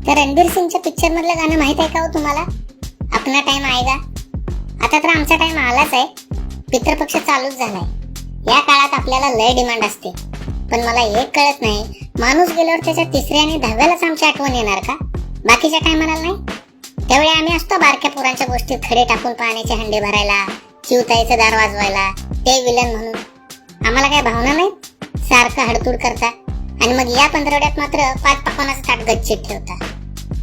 त्या रणबीर सिंगच्या पिक्चर मधलं गाणं माहित आहे का हो तुम्हाला? अपना टाइम आएगा. आता तर आमचा टाइम आलाच आहे. पितृपक्ष चालूच झालाय. या काळात आपल्याला लय डिमांड असते. पण मला एक कळत नाही, माणूस गेल्यावर त्याच्या 3ऱ्या आणि 10व्यालाच आमची आठवण येणार का? बाकीच्या टायमाला नाही? त्यावेळी आम्ही असतो बारक्या पोरांच्या गोष्टीत खडे टाकून पाण्याचे हंडे भरायला, चिवताईचं दार वाजवायला, ते विलन म्हणून. आम्हाला काय भावना नाही? सारखं हडतूड करता आणि मग या 15वड्यात मात्र 5 पकवानाचं ताट गच्चीत ठेवता.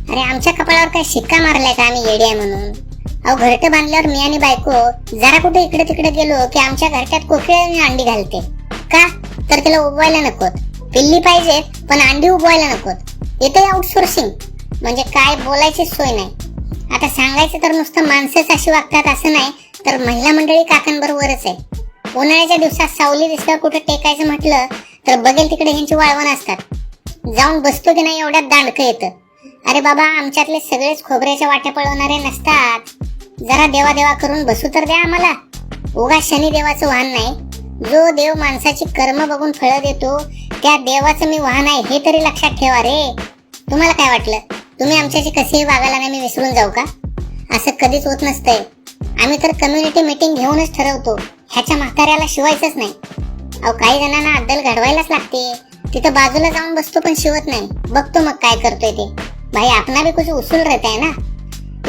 अरे आमच्या कपाळावर काय शिक्का मारलाय का आम्ही येडे आहे म्हणून? अहो घरटं बांधल्यावर मी आणि बायको जरा कुठे इकडे तिकडे गेलो की आमच्या घरट्यात कोकिळाने अंडी घालते. का? तर तिला उबवायला नकोत. पिल्ली पाहिजेत पण अंडी उबवायला नकोत. येते आउटसोर्सिंग. म्हणजे काय बोलायची सोय नाही. आता सांगायचं तर नुसतं माणसंच अशी वागतात असं नाही, तर महिला मंडळी काकांबरोबरच आहे. उन्हाळ्याच्या दिवसात सावली दिसल्यावर कुठे टेकायचं म्हटलं तर बघेल तिकडे ह्यांची वाळवण असतात. जाऊन बसतो की नाही एवढ्यात दांडकं येतं. अरे बाबा, आमच्यातले सगळेच खोबऱ्याच्या वाट्या पळवणारे नसतात. जरा देवा देवा करून बसू तर द्या आम्हाला. उगा शनी देवाचं वाहन नाही. जो देव माणसाची कर्म बघून फळं देतो त्या देवाचं मी वाहन आहे हे तरी लक्षात ठेवा रे. तुम्हाला काय वाटलं, तुम्ही आमच्याशी कसेही वागायला नाही मी विसरून जाऊ का? असं कधीच होत नसतंय. आम्ही तर कम्युनिटी मीटिंग घेऊनच ठरवतो, ह्याच्या म्हाताऱ्याला शिवायचंच नाही. अहो काही जणांना अद्दल घडवायलाच लागते. तिथं बाजूला जाऊन बसतो पण शिवत नाही. बघतो मग काय करतोय ते. भाई आपणा भी कुछ उसूल रहता है ना.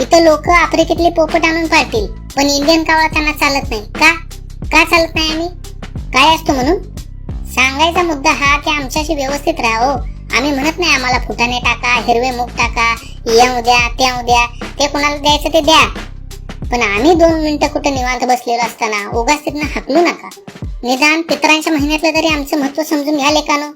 इथं लोक आफ्रिकेतले पोपट आणून पाळतील पण इंडियन कावळा त्यांना चालत नाही. का चालत नाही? आम्ही काय असतो म्हणून? सांगायचा मुद्दा हा की आमच्याशी व्यवस्थित राहा. आम्ही म्हणत नाही आम्हाला फुटाणे टाका, हिरवे मूग टाका, येऊ द्या त्या द्या, ते कोणाला द्यायचं ते द्या. पण आम्ही 2 मिनिटं कुठे निवांत बसलेलो असताना उगाच तिथनं हाकलू नका. निदान पितरांच्या महिन्यातलं तरी आमचं महत्व समजून घ्या लेकानो.